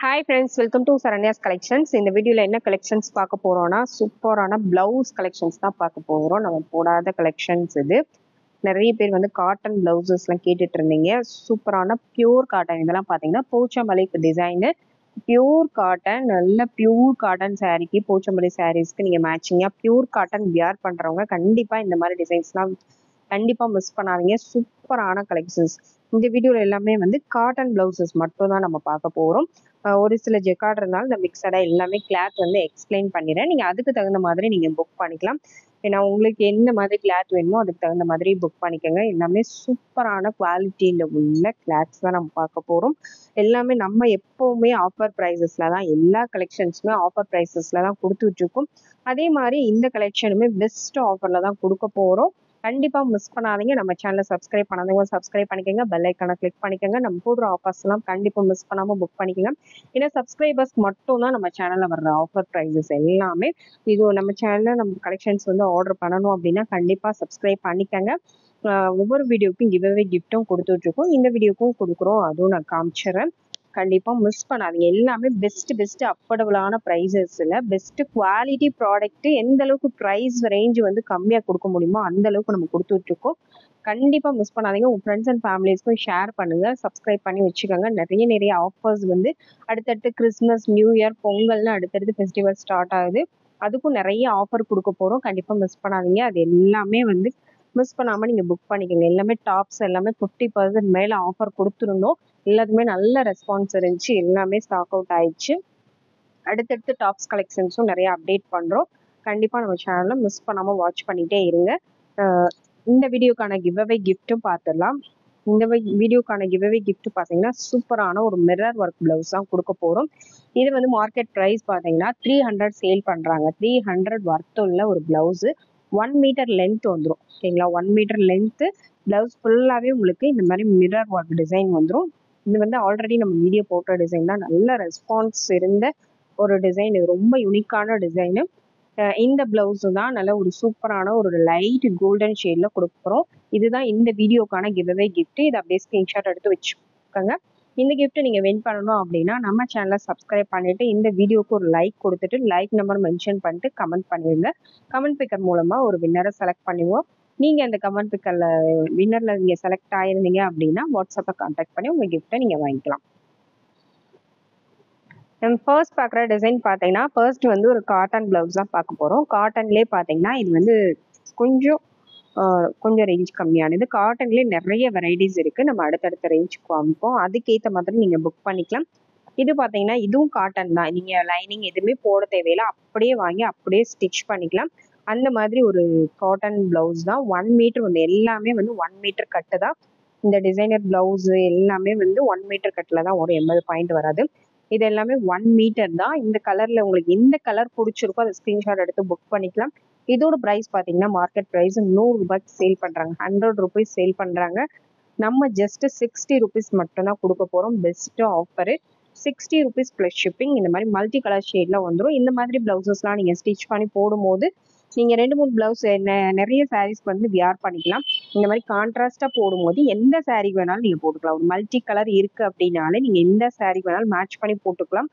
Hi friends, welcome to Saranya's collections. இந்த வீடியோவில் என்ன கலெக்ஷன்ஸ் பார்க்க போகிறோன்னா, சூப்பரான ப்ளவுஸ் கலெக்ஷன்ஸ் தான் பார்க்க போகிறோம். நம்ம போடாத கலெக்ஷன்ஸ் இது. நிறைய பேர் வந்து காட்டன் ப்ளவுசஸ்லாம் கேட்டுட்டு இருந்தீங்க. சூப்பரான பியூர் காட்டன் இதெல்லாம் பார்த்தீங்கன்னா போச்சம்பள்ளி டிசைனு. பியூர் காட்டன், நல்ல பியூர் காட்டன் சாரீக்கு, போச்சம்பள்ளி சாரீஸ்க்கு நீங்கள் மேட்சிங்காக பியூர் காட்டன் வியர் பண்ணுறவங்க கண்டிப்பாக இந்த மாதிரி டிசைன்ஸ்லாம் கண்டிப்பாக மிஸ் பண்ணாதீங்க. சூப்பரான கலெக்ஷன்ஸ். இந்த வீடியோவில் எல்லாமே வந்து காட்டன் ப்ளவுசஸ் மட்டும் தான் நம்ம பார்க்க போகிறோம். ஒரு சில ஜெக்கார்ட் இருந்தாலும் இந்த மிக்சடாக எல்லாமே கிளாத் வந்து எக்ஸ்பிளைன் பண்ணிடுறேன். நீங்கள் அதுக்கு தகுந்த மாதிரி நீங்கள் புக் பண்ணிக்கலாம். ஏன்னா உங்களுக்கு என்ன மாதிரி கிளாத் வேணுமோ அதுக்கு தகுந்த மாதிரி புக் பண்ணிக்கோங்க. எல்லாமே சூப்பரான குவாலிட்டியில் உள்ள கிளாத்ஸ் தான் நம்ம பார்க்க போகிறோம். எல்லாமே நம்ம எப்போவுமே ஆஃபர் ப்ரைஸஸில் தான், எல்லா கலெக்ஷன்ஸுமே ஆஃபர் ப்ரைஸஸில் தான் கொடுத்துட்ருக்கோம். அதே மாதிரி இந்த கலெக்ஷனுமே பெஸ்ட் ஆஃபரில் தான் கொடுக்க போகிறோம். கண்டிப்பாக மிஸ் பண்ணாதீங்க. நம்ம சேனலை சப்ஸ்கிரைப் பண்ணாதவங்க சப்ஸ்கிரைப் பண்ணிக்கோங்க. பெல் ஐக்கானை கிளிக் பண்ணிக்கோங்க. நம்ம போடுற ஆஃபர்ஸ்லாம் கண்டிப்பாக மிஸ் பண்ணாமல் புக் பண்ணிக்கோங்க. ஏன்னா சப்ஸ்கிரைபர்ஸ் மட்டும் தான் நம்ம சேனலில் வர்ற ஆஃபர் ப்ரைஸஸ் எல்லாமே. இது நம்ம சேனலில் நம்ம கலெக்ஷன்ஸ் வந்து ஆர்டர் பண்ணணும் அப்படின்னா கண்டிப்பாக சப்ஸ்கிரைப் பண்ணிக்கோங்க. ஒவ்வொரு வீடியோக்கும் கிவ்அவே கிஃப்ட்டும் கொடுத்துட்ருக்கோம். இந்த வீடியோக்கும் கொடுக்குறோம், அதுவும் நான் காமிச்சிடுறேன். கண்டிப்பாக மிஸ் பண்ணாதீங்க. எல்லாமே பெஸ்ட் அஃபோர்டபுளான ப்ரைஸஸில் பெஸ்ட்டு குவாலிட்டி ப்ராடக்ட்டு. எந்த அளவுக்கு ப்ரைஸ் ரேஞ்ச் வந்து கம்மியாக கொடுக்க முடியுமோ அந்த அளவுக்கு நம்ம கொடுத்துட்ருக்கோம். கண்டிப்பாக மிஸ் பண்ணாதீங்க. உங்கள் ஃப்ரெண்ட்ஸ் அண்ட் ஃபேமிலிஸ்க்கும் ஷேர் பண்ணுங்கள், சப்ஸ்கிரைப் பண்ணி வச்சுக்கோங்க. நிறைய ஆஃபர்ஸ் வந்து அடுத்தடுத்து கிறிஸ்மஸ், நியூ இயர், பொங்கல்னு அடுத்தடுத்து ஃபெஸ்டிவல் ஸ்டார்ட் ஆகுது. அதுக்கும் நிறைய ஆஃபர் கொடுக்க போகிறோம். கண்டிப்பாக மிஸ் பண்ணாதீங்க. அது எல்லாமே வந்து மிஸ் பண்ணாமல் நீங்கள் புக் பண்ணிக்கோங்க. எல்லாமே டாப்ஸ் எல்லாமே 50% மேலே ஆஃபர் கொடுத்துருந்தோம். எல்லாத்துக்குமே நல்ல ரெஸ்பான்ஸ் இருந்துச்சு. எல்லாமே ஸ்டாக் அவுட் ஆயிடுச்சு. அடுத்தடுத்து டாப்ஸ் கலெக்ஷன்ஸும் நிறைய அப்டேட் பண்ணுறோம். கண்டிப்பாக நம்ம சேனலில் மிஸ் பண்ணாமல் வாட்ச் பண்ணிகிட்டே இருங்க. இந்த வீடியோக்கான கிவ்அவே கிஃப்ட்டும் பார்த்துடலாம். இந்த வீடியோக்கான கிவ்அவே கிஃப்ட் பார்த்தீங்கன்னா சூப்பரான ஒரு மிரர் ஒர்க் ப்ளவுஸ் தான் கொடுக்க போகிறோம். இது வந்து மார்க்கெட் ப்ரைஸ் பார்த்தீங்கன்னா 300 சேல் பண்ணுறாங்க. 300 ஒர்த் உள்ள ஒரு ப்ளவுஸு. 1 மீட்டர் லென்த் வந்துடும். ஓகேங்களா, 1 மீட்டர் லென்த்து ப்ளவுஸ் ஃபுல்லாகவே உங்களுக்கு இந்த மாதிரி மிரர் ஒர்க் டிசைன் வந்துடும். இது வந்து ஆல்ரெடி நம்ம வீடியோ போட்ட டிசைன் தான். நல்ல ரெஸ்பான்ஸ் இருந்த ஒரு டிசைன். இது ரொம்ப யூனிக்கான டிசைனு. இந்த பிளவுஸு தான் நல்ல ஒரு சூப்பரான ஒரு லைட் கோல்டன் ஷேடில் கொடுக்குறோம். இதுதான் இந்த வீடியோக்கான கிவ்அவே கிஃப்ட். இதை அப்படியே ஸ்க்ரீன்ஷாட் எடுத்து வச்சுக்கோங்க. இந்த கிஃப்ட்டை நீங்கள் வின் பண்ணணும் அப்படின்னா நம்ம சேனலை சப்ஸ்கிரைப் பண்ணிவிட்டு இந்த வீடியோக்கு ஒரு லைக் கொடுத்துட்டு லைக் நம்பர் மென்ஷன் பண்ணிட்டு கமெண்ட் பண்ணிடுங்க. கமெண்ட் பிக்கர் மூலமாக ஒரு வின்னரை செலக்ட் பண்ணுவோம். நீங்கள் அந்த கமெண்ட் பிக்கரில் வின்னரில் நீங்கள் செலக்ட் ஆகிருந்தீங்க அப்படின்னா வாட்ஸ்அப்பை கான்டாக்ட் பண்ணி உங்கள் கிஃப்ட்டை நீங்கள் வாங்கிக்கலாம். நம்ம ஃபர்ஸ்ட் பார்க்குற டிசைன் பார்த்தீங்கன்னா ஃபர்ஸ்ட் வந்து ஒரு காட்டன் ப்ளவுஸ் தான் பார்க்க போகிறோம். காட்டன்லேயே பார்த்தீங்கன்னா இது வந்து கொஞ்சம் ரேஞ்ச் கம்மியானது. காட்டன்லேயே நிறைய வெரைட்டிஸ் இருக்குது. நம்ம அடுத்தடுத்த ரேஞ்ச் காமிப்போம். அதுக்கேற்ற மாதிரி நீங்கள் புக் பண்ணிக்கலாம். இது பார்த்தீங்கன்னா இதுவும் காட்டன் தான். நீங்கள் லைனிங் எதுவுமே போட தேவையில்லை. அப்படியே வாங்கி அப்படியே ஸ்டிச் பண்ணிக்கலாம். அந்த மாதிரி ஒரு காட்டன் ப்ளவுஸ் தான். 1 மீட்டர் வந்து எல்லாமே வந்து 1 மீட்டர் கட்டு தான். இந்த டிசைனர் ப்ளவுஸு எல்லாமே வந்து 1 மீட்டர் கட்டில் தான் வரும். 80 பாயிண்ட் வராது. இது எல்லாமே 1 மீட்டர் தான். இந்த கலரில் உங்களுக்கு எந்த கலர் பிடிச்சிருக்கோ அதை ஸ்க்ரீன்ஷாட் எடுத்து புக் பண்ணிக்கலாம். இதோட ப்ரைஸ் பார்த்தீங்கன்னா மார்க்கெட் ப்ரைஸ் 100 ரூபாய்க்கு சேல் பண்ணுறாங்க. 100 ருபீஸ் சேல் பண்ணுறாங்க. நம்ம ஜஸ்ட் 60 ருபீஸ் மட்டும்தான் கொடுக்க போகிறோம். Best offer. 60 rupees plus shipping. இந்த மாதிரி மல்டி கலர் ஷேட்லாம் வந்துடும். இந்த மாதிரி ப்ளவுசஸ்லாம் நீங்கள் ஸ்டிச் பண்ணி போடும்போது நீங்கள் 2-3 ப்ளவுஸ் நிறைய சாரீஸ்க்கு வந்து வியர் பண்ணிக்கலாம். இந்த மாதிரி கான்ட்ராஸ்டாக போடும்போது எந்த சாரீ வேணாலும் நீங்கள் போட்டுக்கலாம். ஒரு மல்டி கலர் இருக்குது அப்படின்னாலே நீங்கள் எந்த சாரீ வேணாலும் மேட்ச் பண்ணி போட்டுக்கலாம்.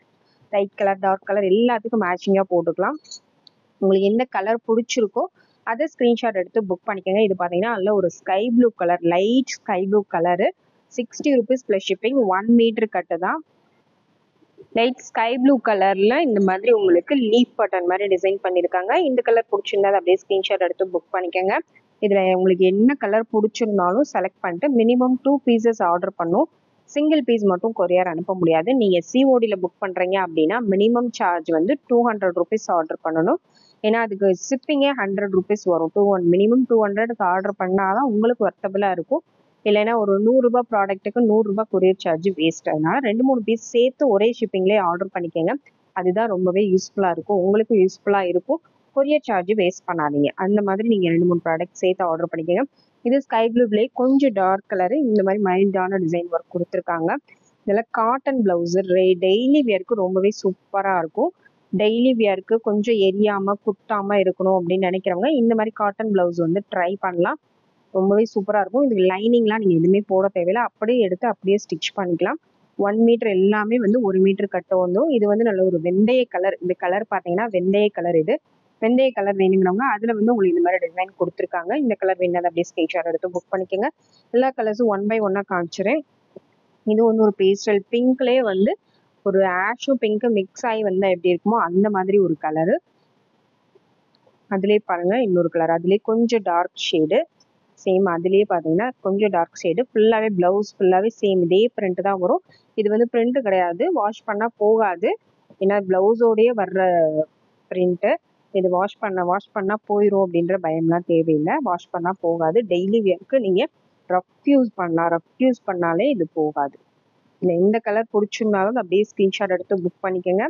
லைட் கலர், டார்க் கலர் எல்லாத்துக்கும் மேட்சிங்காக போட்டுக்கலாம். உங்களுக்கு எந்த கலர் பிடிச்சிருக்கோ அதை ஸ்க்ரீன்ஷாட் எடுத்து புக் பண்ணிக்கோங்க. இது பார்த்தீங்கன்னா நல்ல ஒரு sky blue colour, light sky blue colour. 60 rupees plus shipping. 1 metre கட்டு தான். லைட் ஸ்கை ப்ளூ கலர்ல இந்த மாதிரி உங்களுக்கு லீஃப் பட்டன் மாதிரி டிசைன் பண்ணியிருக்காங்க. இந்த கலர் பிடிச்சிருந்தா அப்படியே ஸ்க்ரீன்ஷாட் எடுத்து புக் பண்ணிக்கோங்க. இதில் உங்களுக்கு என்ன கலர் பிடிச்சிருந்தாலும் செலக்ட் பண்ணிட்டு மினிமம் 2 பீசஸ் ஆர்டர் பண்ணும். சிங்கிள் பீஸ் மட்டும் கொரியர் அனுப்ப முடியாது. நீங்கள் சிஓடியில் புக் பண்ணுறீங்க அப்படின்னா மினிமம் சார்ஜ் வந்து 200 ருபீஸ் ஆர்டர் பண்ணணும். ஏன்னா அதுக்கு ஷிப்பிங்கே 100 ருபீஸ் வரும். மினிமம் 200க்கு ஆர்டர் பண்ணால் தான் உங்களுக்கு ஒர்த்தபுளாக இருக்கும். இல்லைன்னா ஒரு 100 ரூபாய் ப்ராடக்ட்டுக்கு 100 ரூபாய் கொரியர் சார்ஜ் வேஸ்ட். அதனால 2-3 பீஸ் சேர்த்து ஒரே ஷிப்பிங்லேயே ஆர்டர் பண்ணிக்கோங்க. அதுதான் ரொம்பவே யூஸ்ஃபுல்லாக இருக்கும். உங்களுக்கும் யூஸ்ஃபுல்லாக இருக்கும். கொரியர் சார்ஜ் வேஸ்ட் பண்ணாதீங்க. அந்த மாதிரி நீங்கள் 2-3 ப்ராடக்ட் சேர்த்து ஆர்டர் பண்ணிக்கோங்க. இது ஸ்கை ப்ளூலேயே கொஞ்சம் டார்க் கலரு. இந்த மாதிரி மைல்டான டிசைன் ஒர்க் கொடுத்துருக்காங்க. இதெல்லாம் காட்டன் ப்ளவுஸு. டெய்லி வியருக்கு ரொம்பவே சூப்பராக இருக்கும். டெய்லி வியருக்கு கொஞ்சம் எரியாமல் குட்டாமல் இருக்கணும் அப்படின்னு நினைக்கிறவங்க இந்த மாதிரி காட்டன் ப்ளவுஸ் வந்து ட்ரை பண்ணலாம். ரொம்பவே சூப்பராக இருக்கும். இது லைனிங்லாம் நீங்கள் எதுவுமே போட தேவையில்லை. அப்படியே எடுத்து அப்படியே ஸ்டிச் பண்ணிக்கலாம். 1 மீட்டர் எல்லாமே வந்து 1 மீட்டர் கட்ட வந்துடும். இது வந்து நல்ல ஒரு வெந்தய கலர். இந்த கலர் பார்த்தீங்கன்னா வெந்தய கலர். இது வெந்தய கலர் வேணுங்கிறவங்க அதில் வந்து உங்களுக்கு இந்த மாதிரி டிசைன் கொடுத்துருக்காங்க. இந்த கலர் வேணாலும் அப்படியே ஸ்க்ரீன்ஷாட் எடுத்து புக் பண்ணிக்கோங்க. எல்லா கலர்ஸும் 1 பை 1 காமிச்சிடுறேன். இது வந்து ஒரு பேஸ்டல் பிங்க்லேயே வந்து ஒரு ஆஷும் பிங்க்கும் மிக்ஸ் ஆகி வந்தால் எப்படி இருக்குமோ அந்த மாதிரி ஒரு கலரு. அதுலேயே பாருங்க இன்னொரு கலர், அதுலேயே கொஞ்சம் டார்க் ஷேடு. சேம் அதுலேயே பார்த்தீங்கன்னா கொஞ்சம் டார்க் ஷேடு. ஃபுல்லாகவே ப்ளவுஸ் ஃபுல்லாகவே சேம் இதே பிரிண்ட் தான் வரும். இது வந்து பிரிண்ட் கிடையாது, வாஷ் பண்ணால் போகாது. ஏன்னா ப்ளவுஸோடயே வர்ற பிரிண்ட்டு. இது வாஷ் பண்ணால் போயிடும் அப்படின்ற பயம்லாம் தேவையில்லை. வாஷ் பண்ணால் போகாது. டெய்லி வேர்க்கு நீங்கள் ரஃப் யூஸ் பண்ணலாம். ரஃப் யூஸ் பண்ணாலே இது போகாது. இல்லை எந்த கலர் பிடிச்சிருந்தாலும் அப்படியே ஸ்க்ரீன்ஷாட் எடுத்து புக் பண்ணிக்கோங்க.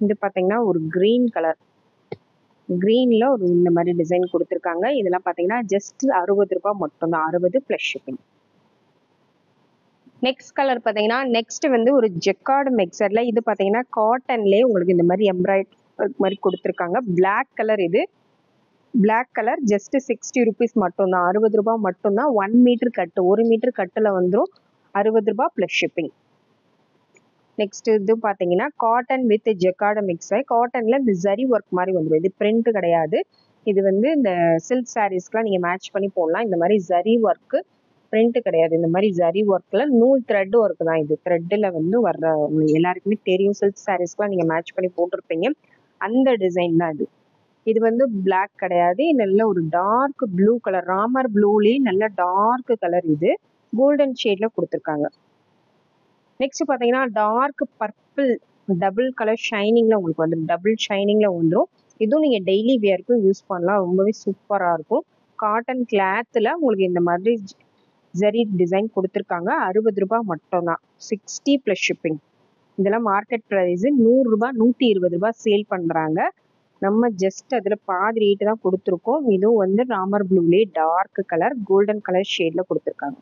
இது பார்த்தீங்கன்னா ஒரு க்ரீன் கலர். க்ரீனில் ஒரு இந்த மாதிரி டிசைன் கொடுத்துருக்காங்க. இதெல்லாம் பார்த்தீங்கன்னா ஜஸ்ட் 60 ரூபாய் மட்டும்தான், 60 ப்ளஸ் ஷிப்பிங். நெக்ஸ்ட் கலர் பார்த்தீங்கன்னா நெக்ஸ்ட் வந்து ஒரு ஜெக்கார்டு மிக்சரில். இது பார்த்தீங்கன்னா காட்டன்லேயே உங்களுக்கு இந்த மாதிரி எம்ப்ராய்டரி மாதிரி கொடுத்துருக்காங்க. Black colour. இது பிளாக் கலர் ஜஸ்ட் 60 ருபீஸ் மட்டும்தான், 60 ரூபாய் மட்டும்தான். 1 மீட்டர் கட்டு, 1 மீட்டர் கட்டில் வந்துடும் 60 ரூபாய் ப்ளஸ் ஷிப்பிங். நெக்ஸ்ட் இது பார்த்தீங்கன்னா காட்டன் வித் ஜெக்கார்டு மிக்ஸ் ஆகி காட்டனில் இந்த ஜரி ஒர்க் மாதிரி வந்துடும். இது பிரிண்ட் கிடையாது. இது வந்து இந்த சில்க் சாரீஸ்க்குலாம் நீங்கள் மேட்ச் பண்ணி போடலாம். இந்த மாதிரி ஜரி ஒர்க்கு, பிரிண்ட் கிடையாது. இந்த மாதிரி ஜரி ஒர்க்கில் நூல் த்ரெட் ஒர்க் தான். இது த்ரெட்டில் வந்து வர்ற எல்லாருக்குமே தெரியும். சில்க் சாரீஸ்க்குலாம் நீங்கள் மேட்ச் பண்ணி போட்டிருப்பீங்க. அந்த டிசைன் தான் இது. இது வந்து பிளாக் கிடையாது, நல்ல ஒரு டார்க் ப்ளூ கலர். ராமர் ப்ளூலேயே நல்ல டார்க் கலர். இது கோல்டன் ஷேடில் கொடுத்துருக்காங்க. நெக்ஸ்ட் பார்த்தீங்கன்னா டார்க் பர்பிள் டபுள் கலர் ஷைனிங்கில் உங்களுக்கு வந்துடும். டபுள் ஷைனிங்கில் வந்துடும். இதுவும் நீங்கள் டெய்லி வியருக்கும் யூஸ் பண்ணலாம். ரொம்பவே சூப்பராக இருக்கும். காட்டன் கிளாத்தில் உங்களுக்கு இந்த மாதிரி ஜரி டிசைன் கொடுத்துருக்காங்க. 60 ரூபாய் மட்டும்தான், 60 ப்ளஸ் ஷிப்பிங். இதெல்லாம் மார்க்கெட் ப்ரைஸு 100 ரூபாய் 120 ரூபாய் சேல் பண்ணுறாங்க. நம்ம ஜஸ்ட் அதில் பாதி ரேட்டு தான் கொடுத்துருக்கோம். இதுவும் வந்து ராமர் ப்ளூலேயே டார்க் கலர் கோல்டன் கலர் ஷேடில் கொடுத்துருக்காங்க.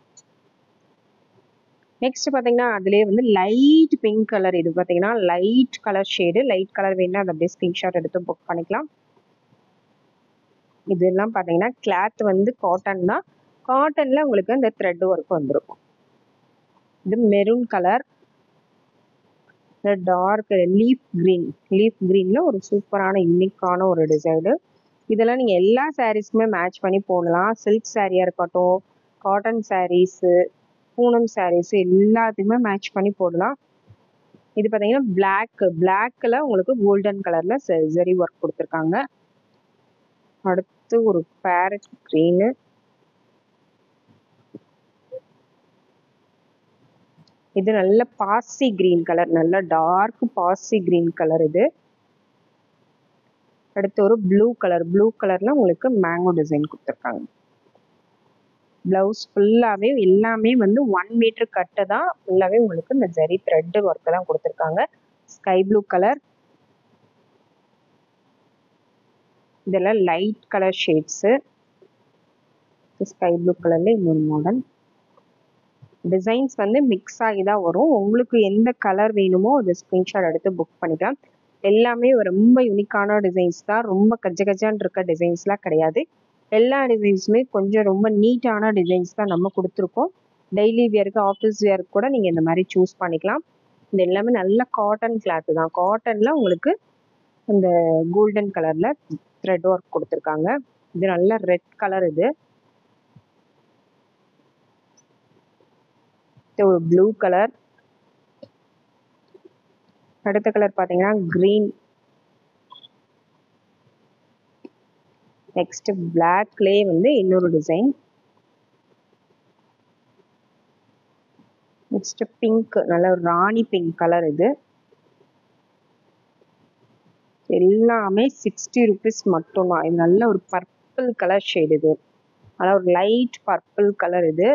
நெக்ஸ்ட் பார்த்தீங்கன்னா அதுலேயே வந்து லைட் பிங்க் கலர். இது பார்த்தீங்கன்னா light colour shade. Light colour வேணும்னா அதை அப்படியே ஸ்க்ரீன்ஷாட் எடுத்து புக் பண்ணிக்கலாம். இதெல்லாம் பார்த்தீங்கன்னா கிளாத் வந்து காட்டன் தான். காட்டனில் உங்களுக்கு அந்த த்ரெட் ஒர்க் வந்துடும். இது maroon colour, dark leaf green. Leaf க்ரீனில் ஒரு சூப்பரான யூனிக்கான ஒரு டிசைனு. இதெல்லாம் நீங்கள் எல்லா சாரீஸ்க்குமே மேட்ச் பண்ணி போடலாம். சில்க் சாரியாக இருக்கட்டும், காட்டன் சாரீஸு, பூனம் சாரீஸ் எல்லாத்தையுமே மேட்ச் பண்ணி போடலாம். இது பார்த்தீங்கன்னா பிளாக்ல உங்களுக்கு கோல்டன் கலர்ல ஜரி ஒர்க் கொடுத்துருக்காங்க. அடுத்து ஒரு பேரட் கிரீனு. இது நல்ல பாசி கிரீன் கலர், நல்ல டார்க் பாசி கிரீன் கலர். இது அடுத்து ஒரு ப்ளூ கலர். ப்ளூ கலர்ல உங்களுக்கு மேங்கோ டிசைன் கொடுத்துருக்காங்க. பிளவுஸ் ஃபுல்லாகவே எல்லாமே வந்து 1 மீட்டர் கட்டு தான். ஃபுல்லாகவே உங்களுக்கு இந்த ஜரி த்ரெட் ஒர்க்கு தான் கொடுத்துருக்காங்க. Sky blue colour. இதெல்லாம் light colour shades. Sky blue கலரில் இன்னொரு மாடல். டிசைன்ஸ் வந்து மிக்ஸ் ஆகி தான் வரும். உங்களுக்கு எந்த கலர் வேணுமோ அதை ஸ்க்ரீன்ஷாட் எடுத்து புக் பண்ணிக்கலாம். எல்லாமே ரொம்ப யூனிக்கான டிசைன்ஸ் தான். ரொம்ப கஜான்னு இருக்க டிசைன்ஸ்லாம் கிடையாது. எல்லா டிசைன்ஸுமே கொஞ்சம் ரொம்ப நீட்டான டிசைன்ஸ் தான் நம்ம கொடுத்துருக்கோம். டெய்லி வியருக்கு, ஆஃபீஸ் வியருக்கு கூட நீங்கள் இந்த மாதிரி சூஸ் பண்ணிக்கலாம். இது எல்லாமே நல்ல காட்டன் கிளாத்து தான். காட்டனில் உங்களுக்கு இந்த கோல்டன் கலரில் த்ரெட் ஒர்க் கொடுத்துருக்காங்க. இது நல்ல ரெட் கலர். இது ஒரு ப்ளூ கலர். அடுத்த கலர் பார்த்தீங்கன்னா க்ரீன். நெக்ஸ்ட் பிளாக்லேயே வந்து இன்னொரு டிசைன். நெக்ஸ்ட் பிங்க், நல்ல ராணி பிங்க் கலர். இது எல்லாமே 60 ருபீஸ் மட்டும்தான். இது நல்ல ஒரு பர்பிள் கலர் ஷேடு. இது நல்லா ஒரு லைட் பர்பிள் கலர். இது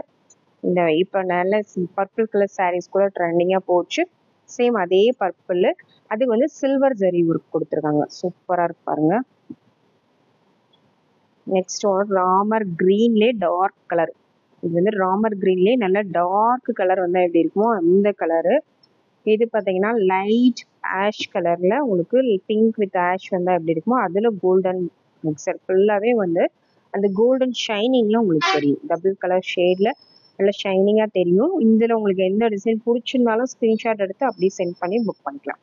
இந்த இப்போ நல்ல பர்பிள் கலர் சாரீஸ் கூட ட்ரெண்டிங்காக போச்சு. சேம் அதே பர்பிள், அது வந்து சில்வர் ஜரி ஒர்க் கொடுத்துருக்காங்க. சூப்பராக இருக்கு பாருங்க. நெக்ஸ்ட் ஒரு ராமர் கிரீன்லேயே டார்க் கலர். இது வந்து ராமர் கிரீன்லேயே நல்ல டார்க் கலர் வந்து எப்படி இருக்குமோ அந்த கலரு. இது பார்த்தீங்கன்னா லைட் ஆஷ் கலரில் உங்களுக்கு பிங்க் வித் ஆஷ் வந்தால் எப்படி இருக்குமோ அதில் கோல்டன் மிக்சர். ஃபுல்லாகவே வந்து அந்த கோல்டன் ஷைனிங்கில் உங்களுக்கு தெரியும். டபுள் கலர் ஷேடில் நல்லா ஷைனிங்காக தெரியும். இதில் உங்களுக்கு எந்த டிசைன் பிடிச்சிருந்தாலும் ஸ்க்ரீன்ஷாட் எடுத்து அப்படியே சென்ட் பண்ணி புக் பண்ணிக்கலாம்.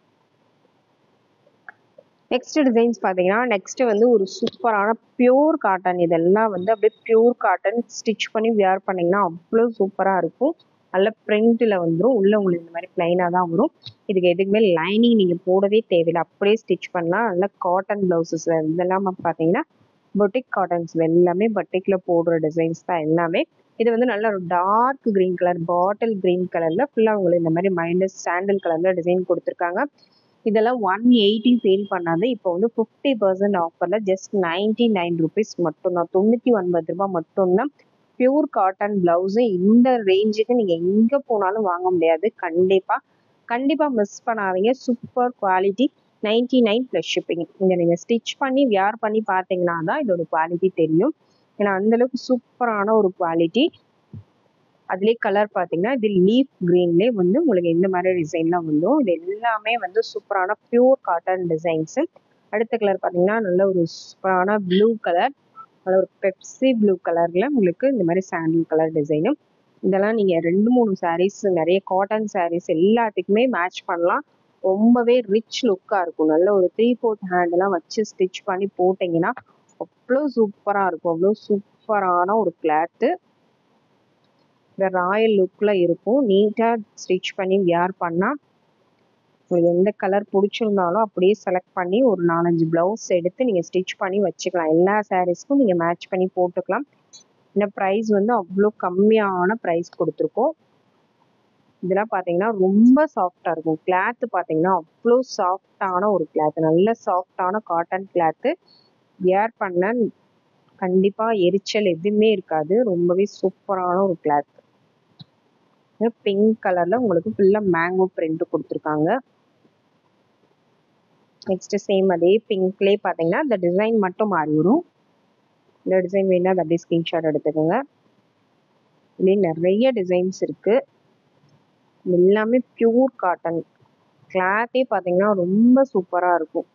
நெக்ஸ்ட் டிசைன்ஸ் பார்த்தீங்கன்னா நெக்ஸ்ட் வந்து ஒரு சூப்பரான பியூர் காட்டன். இதெல்லாம் வந்து அப்படியே பியூர் காட்டன் ஸ்டிச் பண்ணி வியர் பண்ணிங்கன்னா அவ்வளோ சூப்பராக இருக்கும். நல்ல பிரிண்டில் வந்துடும். உள்ள உங்களுக்கு இந்த மாதிரி பிளைனாக தான் வரும். இதுக்கு எதுக்குமே லைனிங் நீங்கள் போடவே தேவையில்லை, அப்படியே ஸ்டிச் பண்ணலாம். நல்ல காட்டன் ப்ளவுசஸ் இதெல்லாம் பார்த்தீங்கன்னா பொட்டிக் காட்டன்ஸ் எல்லாமே பொட்டிக்கில் போடுற டிசைன்ஸ் தான் எல்லாமே. இது வந்து நல்ல ஒரு dark green colour, bottle green கலரில் ஃபுல்லாக உங்களுக்கு இந்த மாதிரி மைனஸ் சாண்டில் கலரில் டிசைன் கொடுத்துருக்காங்க. இதெல்லாம் 180 சேல் பண்ணாது. இப்போ வந்து 50% ஆஃபரில் ஜஸ்ட் 99 rupees மட்டும்தான், 99 ரூபாய் மட்டும்தான். பியூர் காட்டன் பிளவுஸு இந்த ரேஞ்சுக்கு நீங்கள் எங்கே போனாலும் வாங்க முடியாது. கண்டிப்பாக மிஸ் பண்ணாதீங்க. Super quality, 99 + shipping. இங்கே நீங்கள் ஸ்டிச் பண்ணி வியர் பண்ணி பார்த்தீங்கன்னா தான் இதோட குவாலிட்டி தெரியும். ஏன்னா அந்தளவுக்கு சூப்பரான ஒரு குவாலிட்டி. அதுலேயே கலர் பார்த்தீங்கன்னா இது லீஃப் க்ரீன்லேயே வந்து உங்களுக்கு இந்த மாதிரி டிசைன்லாம் வந்துடும். இது எல்லாமே வந்து சூப்பரான பியூர் காட்டன் டிசைன்ஸு. அடுத்த கலர் பார்த்தீங்கன்னா நல்ல ஒரு சூப்பரான ப்ளூ கலர், நல்ல ஒரு பெப்சி ப்ளூ கலரில் உங்களுக்கு இந்த மாதிரி சாண்டில் கலர் டிசைனு. இதெல்லாம் நீங்கள் 2-3 சாரீஸ், நிறைய காட்டன் சாரீஸ் எல்லாத்துக்குமே மேட்ச் பண்ணலாம். ரொம்பவே ரிச் லுக்காக இருக்கும். நல்ல ஒரு 3/4 ஹேண்டெல்லாம் வச்சு ஸ்டிச் பண்ணி போட்டிங்கன்னா அவ்வளோ சூப்பராக இருக்கும். அவ்வளோ சூப்பரான ஒரு கிளாத்து. இந்த ராயல் லுக்கில் இருக்கும். நீட்டாக ஸ்டிச் பண்ணி வியர் பண்ணால் உங்களுக்கு எந்த கலர் பிடிச்சிருந்தாலும் அப்படியே செலக்ட் பண்ணி ஒரு 4-5 ப்ளவுஸ் எடுத்து நீங்கள் ஸ்டிச் பண்ணி வச்சுக்கலாம். எல்லா சாரீஸ்க்கும் நீங்கள் மேட்ச் பண்ணி போட்டுக்கலாம். இந்த ப்ரைஸ் வந்து அவ்வளோ கம்மியான ப்ரைஸ் கொடுத்துருக்கோம். இதெல்லாம் பார்த்தீங்கன்னா ரொம்ப சாஃப்டாக இருக்கும். கிளாத்து பார்த்தீங்கன்னா அவ்வளோ சாஃப்டான ஒரு கிளாத்து, நல்ல சாஃப்டான காட்டன் கிளாத்து. வியர் பண்ண கண்டிப்பாக எரிச்சல் எதுவுமே இருக்காது. ரொம்பவே சூப்பரான ஒரு கிளாத். பிங்க் கலரில் உங்களுக்கு ஃபுல்லாக மேங்கோ பிரிண்ட் கொடுத்துருக்காங்க. நெக்ஸ்ட்டு சேம் அதே பிங்க்லேயே பார்த்தீங்கன்னா இந்த டிசைன் மட்டும் மாறி வரும். இந்த டிசைன் வேணால் அது அப்படியே ஸ்க்ரீன்ஷாட் எடுத்துக்கோங்க. இதுலேயே நிறைய டிசைன்ஸ் இருக்குது. எல்லாமே பியூர் காட்டன். கிளாத்தே பார்த்தீங்கன்னா ரொம்ப சூப்பராக இருக்கும்.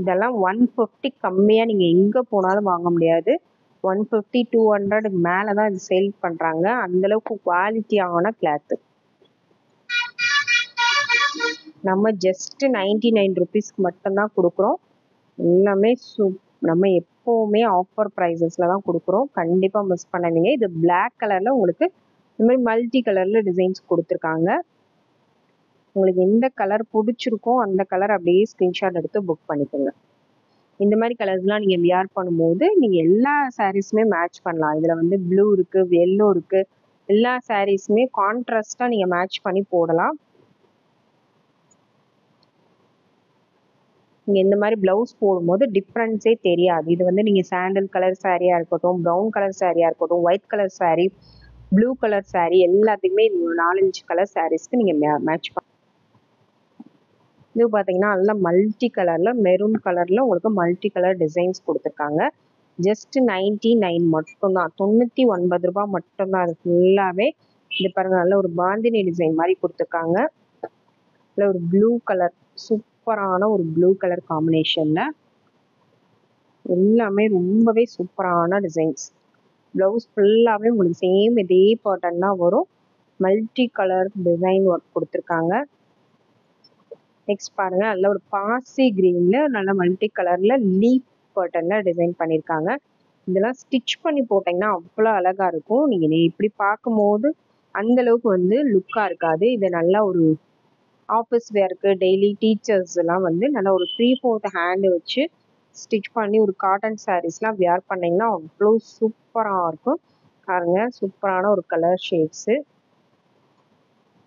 இதெல்லாம் 150 கம்மியாக நீங்கள் எங்கே போனாலும் வாங்க முடியாது. 150, 200 மேலே தான் இது சேல் பண்ணுறாங்க. அந்தளவுக்கு குவாலிட்டியான கிளாத்து. நம்ம ஜஸ்ட் 99 rupeesக்கு மட்டும்தான் கொடுக்குறோம். எல்லாமே நம்ம எப்போவுமே ஆஃபர் ப்ரைஸஸில் தான் கொடுக்குறோம். கண்டிப்பாக மிஸ் பண்ணாதீங்க. இது பிளாக் கலரில் உங்களுக்கு இந்த மாதிரி மல்டி கலரில் டிசைன்ஸ் கொடுத்துருக்காங்க. உங்களுக்கு எந்த கலர் பிடிச்சிருக்கோ அந்த கலர் அப்படியே ஸ்க்ரீன்ஷாட் எடுத்து புக் பண்ணிக்கோங்க. இந்த மாதிரி கலர்ஸ்லாம் நீங்கள் வியர் பண்ணும்போது நீங்கள் எல்லா சாரீஸுமே மேட்ச் பண்ணலாம். இதில் வந்து ப்ளூ இருக்குது, எல்லோ இருக்குது. எல்லா சாரீஸுமே கான்ட்ராஸ்டாக நீங்கள் மேட்ச் பண்ணி போடலாம். நீங்கள் இந்த மாதிரி ப்ளவுஸ் போடும்போது டிஃப்ரென்ஸே தெரியாது. இது வந்து நீங்கள் சாண்டல் கலர் சாரியாக இருக்கட்டும், ப்ரௌன் கலர் சாரியாக இருக்கட்டும், white colour sari, blue colour sari, எல்லாத்துக்குமே 4-5 கலர் சாரீஸ்க்கு நீங்கள் மேட்ச் பண்ண. இது பார்த்தீங்கன்னா நல்லா மல்டி கலரில், மெரூன் கலரில் உங்களுக்கு மல்டி கலர் டிசைன்ஸ் கொடுத்துருக்காங்க. ஜஸ்ட் 99 மட்டும்தான், 99 ரூபாய் மட்டும்தான். அது ஃபுல்லாகவே இது பாருங்கள், நல்ல ஒரு பாந்தினி டிசைன் மாதிரி கொடுத்துருக்காங்க. இல்லை ஒரு ப்ளூ கலர், சூப்பரான ஒரு ப்ளூ கலர் காம்பினேஷனில் எல்லாமே ரொம்பவே சூப்பரான டிசைன்ஸ். ப்ளவுஸ் ஃபுல்லாகவே உங்களுக்கு சேம் இதே பேட்டர்ன் தான் வரும். மல்டி கலர் டிசைன் ஒர்க் கொடுத்துருக்காங்க. நெக்ஸ்ட் பாருங்கள், நல்ல ஒரு பாசி க்ரீனில் நல்ல மல்டி கலரில் லீஃப் பேட்டர்னில் டிசைன் பண்ணியிருக்காங்க. இதெல்லாம் ஸ்டிச் பண்ணி போட்டிங்கன்னா அவ்வளோ அழகாக இருக்கும். நீங்கள் இப்படி பார்க்கும்போது அந்தளவுக்கு வந்து லுக்காக இருக்காது. இது நல்லா ஒரு ஆஃபீஸ் வேருக்கு, டெய்லி டீச்சர்ஸ் எல்லாம் வந்து நல்லா ஒரு 3/4 ஹேண்டு வச்சு ஸ்டிச் பண்ணி ஒரு காட்டன் சாரீஸ்லாம் வியர் பண்ணிங்கன்னா அவ்வளோ சூப்பராக இருக்கும். பாருங்க, சூப்பரான ஒரு கலர் ஷேட்ஸு.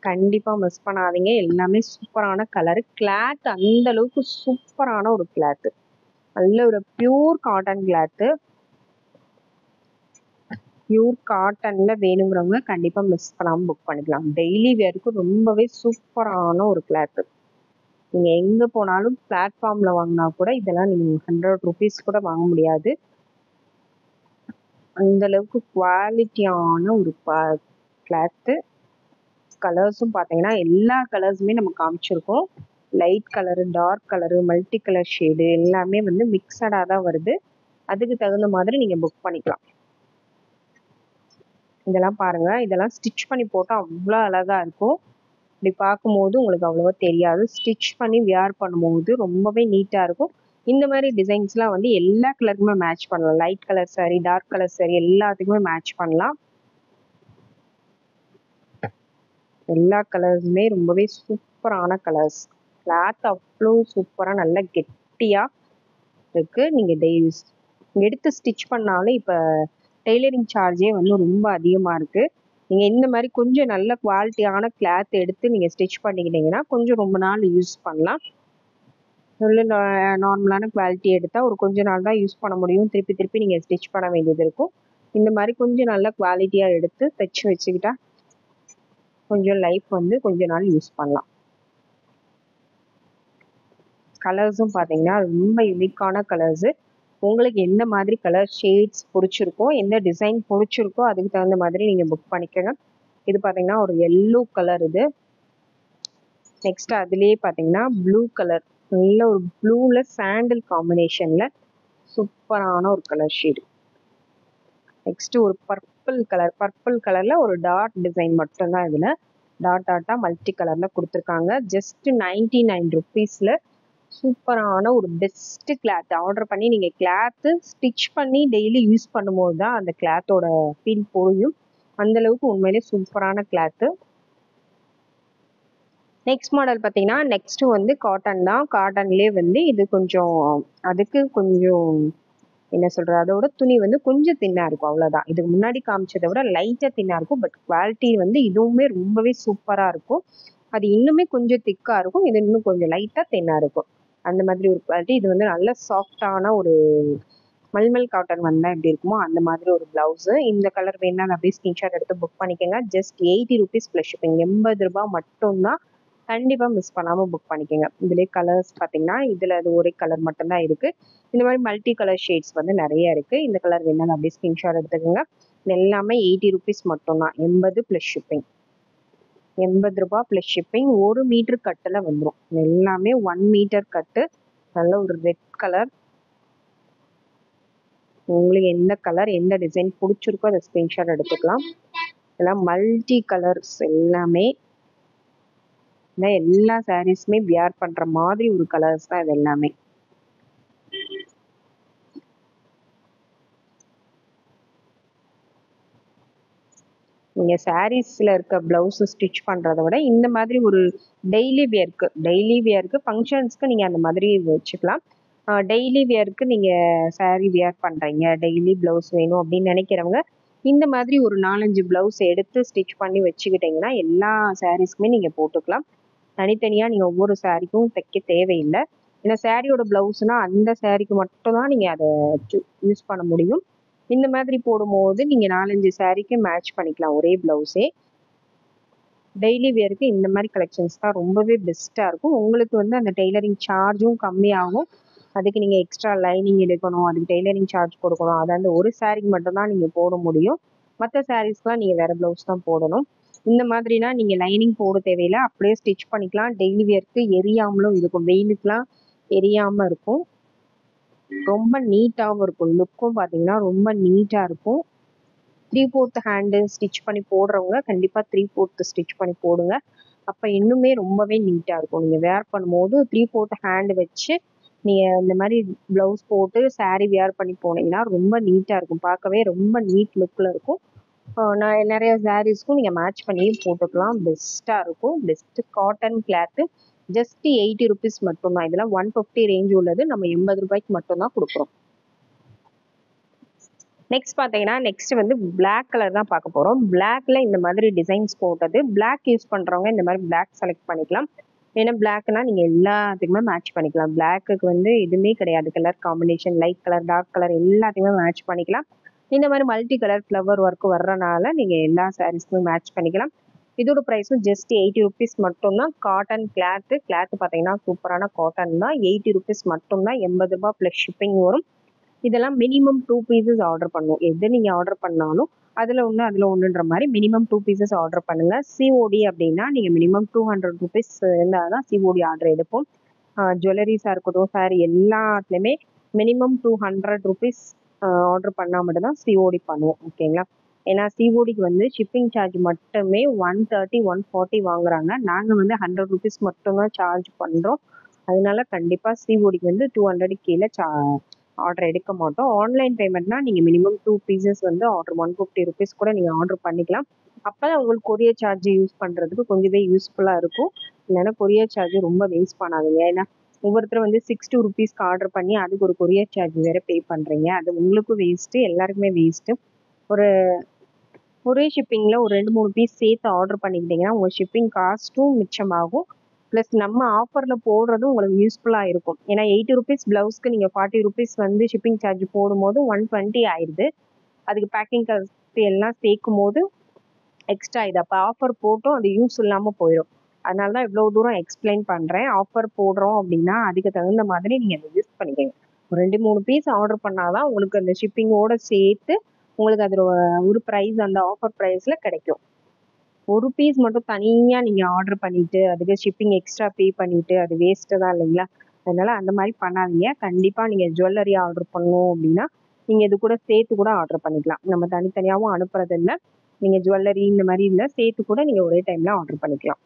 கண்டிப்பாக மிஸ் பண்ணாதீங்க. எல்லாமே சூப்பரான கலரு. கிளாத் அந்தளவுக்கு சூப்பரான ஒரு கிளாத்து, நல்ல ஒரு பியூர் காட்டன் கிளாத்து. பியூர் காட்டனில் வேணுங்கிறவங்க கண்டிப்பாக மிஸ் பண்ணாமல் புக் பண்ணிக்கலாம். டெய்லி வேருக்கு ரொம்பவே சூப்பரான ஒரு கிளாத்து. நீங்கள் எங்கே போனாலும் பிளாட்ஃபார்மில் வாங்கினா கூட இதெல்லாம் நீங்கள் 100 rupees கூட வாங்க முடியாது. அந்தளவுக்கு குவாலிட்டியான ஒரு கிளாத்து. கலர்ஸும் பார்த்தீங்கன்னா எல்லா கலர்ஸுமே நம்ம காமிச்சிருக்கோம். Light colour, dark colour, multi colour shade எல்லாமே வந்து மிக்சடாக தான் வருது. அதுக்கு தகுந்த மாதிரி நீங்க புக் பண்ணிக்கலாம். இதெல்லாம் பாருங்க, இதெல்லாம் ஸ்டிச் பண்ணி போட்டா அவ்வளோ அழகா இருக்கும். இப்படி பார்க்கும்போது உங்களுக்கு அவ்வளவா தெரியாது. ஸ்டிச் பண்ணி வியர் பண்ணும்போது ரொம்பவே நீட்டா இருக்கும். இந்த மாதிரி டிசைன்ஸ்லாம் வந்து எல்லா கலருக்குமே மேட்ச் பண்ணலாம். Light colour sari, dark colour sari எல்லாத்துக்குமே மேட்ச் பண்ணலாம். எல்லா கலர்ஸுமே ரொம்பவே சூப்பரான கலர்ஸ். கிளாத் அவ்வளோ சூப்பராக நல்ல கெட்டியாக இருக்கு. நீங்கள் எடுத்து ஸ்டிச் பண்ணாலும் இப்போ டெய்லரிங் சார்ஜே வந்து ரொம்ப அதிகமாக இருக்கு. நீங்கள் இந்த மாதிரி கொஞ்சம் நல்ல குவாலிட்டியான கிளாத் எடுத்து நீங்கள் ஸ்டிச் பண்ணிக்கிட்டீங்கன்னா கொஞ்சம் ரொம்ப நாள் யூஸ் பண்ணலாம். நல்ல நார்மலான குவாலிட்டி எடுத்தால் ஒரு கொஞ்ச நாள் தான் யூஸ் பண்ண முடியும். திருப்பி திருப்பி நீங்கள் ஸ்டிச் பண்ண வேண்டியது இருக்கும். இந்த மாதிரி கொஞ்சம் நல்ல குவாலிட்டியாக எடுத்து தைச்சு வச்சுக்கிட்டா கொஞ்சம் லைஃப் வந்து கொஞ்ச நாள் யூஸ் பண்ணலாம். கலர்ஸும் பார்த்தீங்கன்னா ரொம்ப யூனிக்கான கலர்ஸு. உங்களுக்கு எந்த மாதிரி கலர் ஷேட்ஸ் பிடிச்சிருக்கோ, எந்த டிசைன் பிடிச்சிருக்கோ அதுக்கு தகுந்த மாதிரி நீங்கள் புக் பண்ணிக்கோங்க. இது பார்த்தீங்கன்னா ஒரு எல்லோ கலர். இது நெக்ஸ்ட் அதுலேயே பார்த்தீங்கன்னா ப்ளூ கலர், நல்ல ஒரு ப்ளூவில் சாண்டில் காம்பினேஷனில் சூப்பரான ஒரு கலர் ஷேடு. நெக்ஸ்ட் ஒரு பர்பிள் கலரில் ஒரு டாட் டிசைன் மட்டும்தான் இதில் டாட்டாக மல்டி கலரில் கொடுத்துருக்காங்க. ஜஸ்ட் 99 ருபீஸில் சூப்பரான ஒரு பெஸ்ட்டு கிளாத். ஆர்டர் பண்ணி நீங்கள் கிளாத்து ஸ்டிச் பண்ணி டெய்லி யூஸ் பண்ணும்போது தான் அந்த கிளாத்தோட ஃபீல் புரியும். அந்தளவுக்கு உண்மையிலே சூப்பரான கிளாத்து. நெக்ஸ்ட் மாடல் பார்த்தீங்கன்னா நெக்ஸ்ட் வந்து காட்டன் தான். காட்டன்லேயே வந்து இது கொஞ்சம் அதுக்கு கொஞ்சம் என்ன சொல்கிறது, அதோட துணி வந்து கொஞ்சம் தின்னாக இருக்கும், அவ்வளோதான். இதுக்கு முன்னாடி காமிச்சதை விட லைட்டாக தின்னாக இருக்கும். பட் குவாலிட்டி வந்து இதுவுமே ரொம்பவே சூப்பராக இருக்கும். அது இன்னுமே கொஞ்சம் திக்காக இருக்கும், இது இன்னும் கொஞ்சம் லைட்டாக தின்னாக இருக்கும். அந்த மாதிரி ஒரு குவாலிட்டி. இது வந்து நல்ல சாஃப்டான ஒரு மல்மல் காட்டன் வந்தால் எப்படி இருக்குமோ அந்த மாதிரி ஒரு ப்ளவுஸு. இந்த கலர் வேணா அப்படியே ஸ்க்ரீன்ஷாட் எடுத்து புக் பண்ணிக்கோங்க. Just 80 rupees plus shipping. 80 ரூபா மட்டும்தான். கண்டிப்பாக மிஸ் பண்ணாமல் புக் பண்ணிக்கோங்க. இதுலேயே கலர்ஸ் பார்த்தீங்கன்னா இதில் அது ஒரே கலர் மட்டும்தான் இருக்குது. இந்த மாதிரி மல்டி கலர் ஷேட்ஸ் வந்து நிறைய இருக்குது. இந்த கலர் வேணாலும் அப்படியே ஸ்க்ரீன்ஷாட் எடுத்துக்கோங்க. இது எல்லாமே 80 ருபீஸ் மட்டும்தான். 80 ப்ளஸ் ஷிப்பிங். 80 ரூபா ப்ளஸ் ஷிப்பிங். 1 மீட்டர் கட்டில் வந்துடும். எல்லாமே 1 மீட்டர் கட்டு. நல்ல ஒரு ரெட் கலர். உங்களுக்கு எந்த கலர் எந்த டிசைன் பிடிச்சிருக்கோ அதை ஸ்க்ரீன்ஷாட் எடுத்துக்கலாம். இதெல்லாம் மல்டி கலர்ஸ் எல்லாமே. எல்லா சாரீஸுமே வியர் பண்ணுற மாதிரி ஒரு கலர்ஸ் தான் இது எல்லாமே. நீங்கள் சாரீஸில் இருக்க ப்ளவுஸு ஸ்டிச் பண்ணுறத விட இந்த மாதிரி ஒரு டெய்லி வியருக்கு ஃபங்க்ஷன்ஸ்க்கு நீங்கள் அந்த மாதிரி வச்சுக்கலாம். டெய்லி வியருக்கு நீங்கள் சாரீ வியர் பண்ணுறீங்க, டெய்லி ப்ளவுஸ் வேணும் அப்படின்னு நினைக்கிறவங்க இந்த மாதிரி ஒரு 4-5 ப்ளவுஸ் எடுத்து ஸ்டிச் பண்ணி வச்சுக்கிட்டிங்கன்னா எல்லா சாரீஸ்க்குமே நீங்கள் போட்டுக்கலாம். தனித்தனியாக நீங்கள் ஒவ்வொரு சாரீக்கும் தைக்க தேவையில்லை. ஏன்னா சாரியோட ப்ளவுஸ்னால் அந்த சாரீக்கு மட்டும்தான் நீங்கள் அதை யூஸ் பண்ண முடியும். இந்த மாதிரி போடும்போது நீங்கள் 4-5 சாரீக்கு மேட்ச் பண்ணிக்கலாம் ஒரே ப்ளவுஸே. டெய்லி வேருக்கு இந்த மாதிரி கலெக்ஷன்ஸ் தான் ரொம்பவே பெஸ்ட்டாக இருக்கும். உங்களுக்கு வந்து அந்த டெய்லரிங் சார்ஜும் கம்மியாகும். அதுக்கு நீங்கள் எக்ஸ்ட்ரா லைனிங் எடுக்கணும், அதுக்கு டெய்லரிங் சார்ஜ் கொடுக்கணும். அதாவது ஒரு சாரீக்கு மட்டும்தான் நீங்கள் போட முடியும். மற்ற சாரீஸ்க்குலாம் நீங்கள் வேறு ப்ளவுஸ் தான் போடணும். இந்த மாதிரினா நீங்கள் லைனிங் போட தேவையில்லை, அப்படியே ஸ்டிச் பண்ணிக்கலாம். டெய்லி வேருக்கு எரியாமலும் இருக்கும், வெயிலுக்குலாம் எரியாமல் இருக்கும். ரொம்ப நீட்டாகவும் இருக்கும். லுக்கும் பார்த்தீங்கன்னா ரொம்ப நீட்டாக இருக்கும். 3/4 ஹேண்டு ஸ்டிச் பண்ணி போடுறவங்க கண்டிப்பாக 3/4 ஸ்டிச் பண்ணி போடுங்க. அப்போ இன்னுமே ரொம்பவே நீட்டாக இருக்கும். நீங்கள் வேர் பண்ணும்போது 3/4 ஹேண்டு வச்சு நீங்கள் இந்த மாதிரி ப்ளவுஸ் போட்டு சாரீ வேர் பண்ணி போனீங்கன்னா ரொம்ப நீட்டாக இருக்கும். பார்க்கவே ரொம்ப நீட் லுக்கில் இருக்கும். நான் நிறைய சாரீஸ்க்கும் நீங்கள் மேட்ச் பண்ணியும் போட்டுக்கலாம். பெஸ்ட்டாக இருக்கும். Best cotton cloth. Just 80 rupees மட்டும்தான். இதெல்லாம் 150 ரேஞ்ச் உள்ளது. நம்ம 80 ரூபாய்க்கு மட்டும்தான் கொடுக்குறோம். நெக்ஸ்ட் பார்த்தீங்கன்னா நெக்ஸ்ட் வந்து பிளாக் கலர் தான் பார்க்க போகிறோம். பிளாக்ல இந்த மாதிரி டிசைன்ஸ் போட்டது. பிளாக் யூஸ் பண்ணுறவங்க இந்த மாதிரி பிளாக் செலக்ட் பண்ணிக்கலாம். ஏன்னா பிளாக்னா நீங்கள் எல்லாத்துக்குமே மேட்ச் பண்ணிக்கலாம். பிளாக்குக்கு வந்து எதுவுமே கிடையாது, colour combination light colour dark colour எல்லாத்தையுமே மேட்ச் பண்ணிக்கலாம். இந்த மாதிரி மல்டி கலர் ஃப்ளவர் ஒர்க் வர்றனால நீங்கள் எல்லா சாரீஸ்க்குமே மேட்ச் பண்ணிக்கலாம். இதோட ப்ரைஸும் ஜஸ்ட் 80 ருபீஸ் மட்டும்தான். காட்டன் கிளாத்து பார்த்தீங்கன்னா சூப்பரான காட்டன் தான். 80 ருபீஸ் மட்டும்தான். 80 ரூபா ப்ளஸ் ஷிப்பிங் வரும். இதெல்லாம் மினிமம் 2 பீசஸ் ஆர்டர் பண்ணும். எது நீங்கள் ஆர்டர் பண்ணாலும் அதில் ஒன்றுன்ற மாதிரி மினிமம் 2 பீசஸ் ஆர்டர் பண்ணுங்கள். சிஓடி அப்படின்னா நீங்கள் மினிமம் 200 ருபீஸ் இருந்தால் தான் சிஓடி ஆர்டர் எடுப்போம். ஜுவல்லரிஸாக இருக்கட்டும், சாரி எல்லாத்துலேயுமே மினிமம் 200 ருபீஸ் ஆர்டர் பண்ணால் மட்டும்தான் சிஓடி பண்ணுவோம். ஓகேங்களா? ஏன்னா சிஓடிக்கு வந்து ஷிப்பிங் சார்ஜ் மட்டுமே 130 140 வாங்குறாங்க. நாங்கள் வந்து 100 ருபீஸ் மட்டும்தான் சார்ஜ் பண்ணுறோம். அதனால கண்டிப்பாக சிஓடிக்கு வந்து 200 கீழே ஆர்டர் எடுக்க மாட்டோம். ஆன்லைன் பேமெண்ட்னா நீங்கள் மினிமம் 2 பீசஸ் வந்து ஆர்டர் 150 ருபீஸ் கூட நீங்கள் ஆர்டர் பண்ணிக்கலாம். அப்போ தான் உங்களுக்கு கொரியர் சார்ஜ் யூஸ் பண்ணுறதுக்கு கொஞ்சமே யூஸ்ஃபுல்லாக இருக்கும். இல்லைன்னா கொரியர் சார்ஜ் ரொம்ப வேஸ்ட் பண்ணாதீங்க. ஏன்னா ஒவ்வொருத்தரும் வந்து 60 ருபீஸ்க்கு ஆர்டர் பண்ணி அதுக்கு ஒரு கொரியர் சார்ஜ் வேறு பே பண்ணுறீங்க. அது உங்களுக்கும் வேஸ்ட்டு, எல்லாருக்குமே வேஸ்ட்டு. ஒரு ஒரே ஷிப்பிங்கில் ஒரு 2 3 பீஸ் சேர்த்து ஆர்டர் பண்ணிக்கிட்டிங்கன்னா உங்கள் ஷிப்பிங் காஸ்ட்டும் மிச்சமாகும். ப்ளஸ் நம்ம ஆஃபரில் போடுறதும் உங்களுக்கு யூஸ்ஃபுல்லாக இருக்கும். ஏன்னா 80 ருபீஸ் ப்ளவுஸ்க்கு நீங்கள் 40 ருபீஸ் வந்து ஷிப்பிங் சார்ஜ் போடும்போது 120 ஆயிடுது. அதுக்கு பேக்கிங் காஸ்ட் எல்லாம் சேர்க்கும் போது எக்ஸ்ட்ரா இது. அப்போ ஆஃபர் போட்டும் அது யூஸ் இல்லாமல் போயிடும். அதனால தான் இவ்வளோ தூரம் எக்ஸ்பிளைன் பண்ணுறேன். ஆஃபர் போடுறோம் அப்படின்னா அதுக்கு தகுந்த மாதிரி நீங்கள் அதை யூஸ் பண்ணிக்கோங்க. ஒரு 2 3 பீஸ் ஆர்டர் பண்ணாதான் உங்களுக்கு அந்த ஷிப்பிங்கோட சேர்த்து உங்களுக்கு அதில் ஒரு ப்ரைஸ் அந்த ஆஃபர் ப்ரைஸில் கிடைக்கும். ஒரு பீஸ் மட்டும் தனியாக நீங்கள் ஆர்டர் பண்ணிவிட்டு அதுக்கு ஷிப்பிங் எக்ஸ்ட்ரா பே பண்ணிவிட்டு அது வேஸ்ட்டு தான் இல்லைங்களா? அதனால் அந்த மாதிரி பண்ணாதீங்க. கண்டிப்பாக நீங்கள் ஜுவல்லரி ஆர்டர் பண்ணணும் அப்படின்னா நீங்கள் இது கூட சேர்த்து கூட ஆர்டர் பண்ணிக்கலாம். நம்ம தனித்தனியாகவும் அனுப்புறதில்லை. நீங்கள் ஜுவல்லரி இந்த மாதிரி இல்லை, சேர்த்து கூட நீங்கள் ஒரே டைமில் ஆர்டர் பண்ணிக்கலாம்.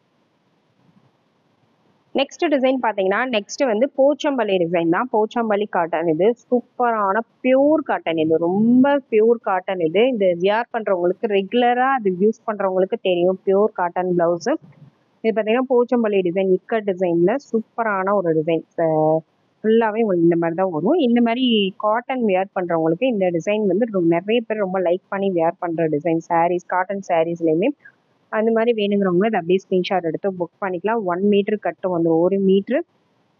நெக்ஸ்ட் டிசைன் பார்த்தீங்கன்னா நெக்ஸ்ட் வந்து போச்சம்பள்ளி டிசைன் தான். போச்சம்பள்ளி காட்டன். இது சூப்பரான பியூர் காட்டன். இது ரொம்ப பியூர் காட்டன். இது இந்த வியர் பண்ணுறவங்களுக்கு ரெகுலராக அது யூஸ் பண்ணுறவங்களுக்கு தெரியும் பியூர் காட்டன் ப்ளவுஸு. இது பார்த்தீங்கன்னா போச்சம்பள்ளி டிசைன், இக்கட் டிசைனில் சூப்பரான ஒரு டிசைன். ஃபுல்லாகவே உங்களுக்கு இந்த மாதிரி தான் வரும். இந்த மாதிரி காட்டன் வியர் பண்ணுறவங்களுக்கு இந்த டிசைன் வந்து நிறைய பேர் ரொம்ப லைக் பண்ணி வியர் பண்ணுற டிசைன். சாரீஸ், காட்டன் சாரீஸ்லேயுமே அந்த மாதிரி வேணுங்கிறவங்க இதை அப்படியே ஸ்க்ரீன்ஷாட் எடுத்து புக் பண்ணிக்கலாம். 1 மீட்டர் கட்டு வந்துடும். 1 மீட்ரு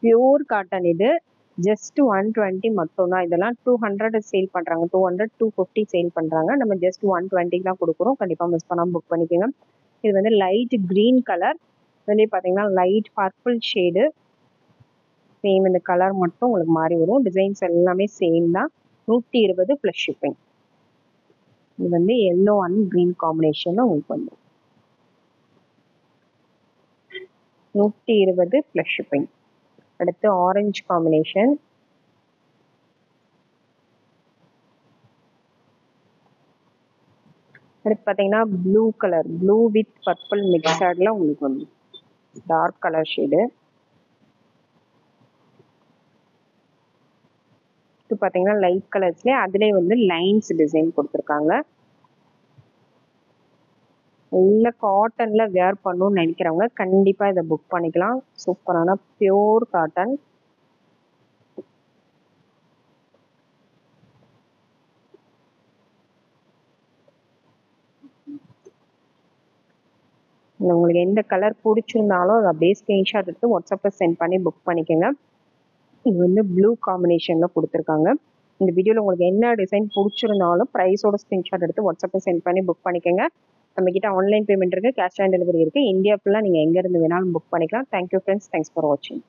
பியூர் காட்டன். இது ஜஸ்ட் 120 மட்டும்தான். இதெல்லாம் 200 சேல் பண்ணுறாங்க, 200 250 சேல் பண்ணுறாங்க. நம்ம ஜஸ்ட் 120 தான் கொடுக்குறோம். கண்டிப்பாக மிஸ் பண்ணாமல் புக் பண்ணிக்கோங்க. இது வந்து லைட் க்ரீன் கலர். இதுலேயே பார்த்தீங்கன்னா லைட் பர்பிள் ஷேடு. சேம் இந்த கலர் மட்டும் உங்களுக்கு மாறி வரும். டிசைன்ஸ் எல்லாமே சேம் தான். 120 ப்ளஸ் ஷிப்பிங். இது வந்து எல்லோ அண்ட் க்ரீன் காம்பினேஷனில் உங்களுக்கு வந்துடும். 120 ப்ளஸ் ஷிப்பிங். அடுத்து ஆரஞ்சு காம்பினேஷன். அடுத்து பார்த்தீங்கன்னா blue colour. Blue with purple மிக்சடில் உங்களுக்கு வந்து டார்க் கலர் ஷேடு. இது பார்த்தீங்கன்னா லைட் கலர்ஸ்லேயே அதுலேயே வந்து லைன்ஸ் டிசைன் கொடுத்துருக்காங்க. நல்ல காட்டனில் வேர் பண்ணணும்னு நினைக்கிறவங்க கண்டிப்பாக இதை புக் பண்ணிக்கலாம். சூப்பரான பியூர் காட்டன். உங்களுக்கு எந்த கலர் பிடிச்சிருந்தாலும் அதை அப்படியே ஸ்க்ரீன்ஷாட் எடுத்து வாட்ஸ்அப்பில் சென்ட் பண்ணி புக் பண்ணிக்கோங்க. இது வந்து ப்ளூ காம்பினேஷனில் கொடுத்துருக்காங்க. இந்த வீடியோவில் உங்களுக்கு என்ன டிசைன் பிடிச்சிருந்தாலும் ப்ரைஸோட ஸ்க்ரீன்ஷாட் எடுத்து வாட்ஸ்அப்பில் சென்ட் பண்ணி புக் பண்ணிக்கோங்க. நம்மக்கிட்ட ஆன்லைன் பேமெண்ட் இருக்குது, கேஷ் ஆன் டெலிவரி இருக்குது. இந்தியா ஃபுல்லாக நீங்கள் எங்கேருந்து வேணாலும் புக் பண்ணிக்கலாம். Thank you friends. தேங்க்ஸ் ஃபார் வாட்சிங்.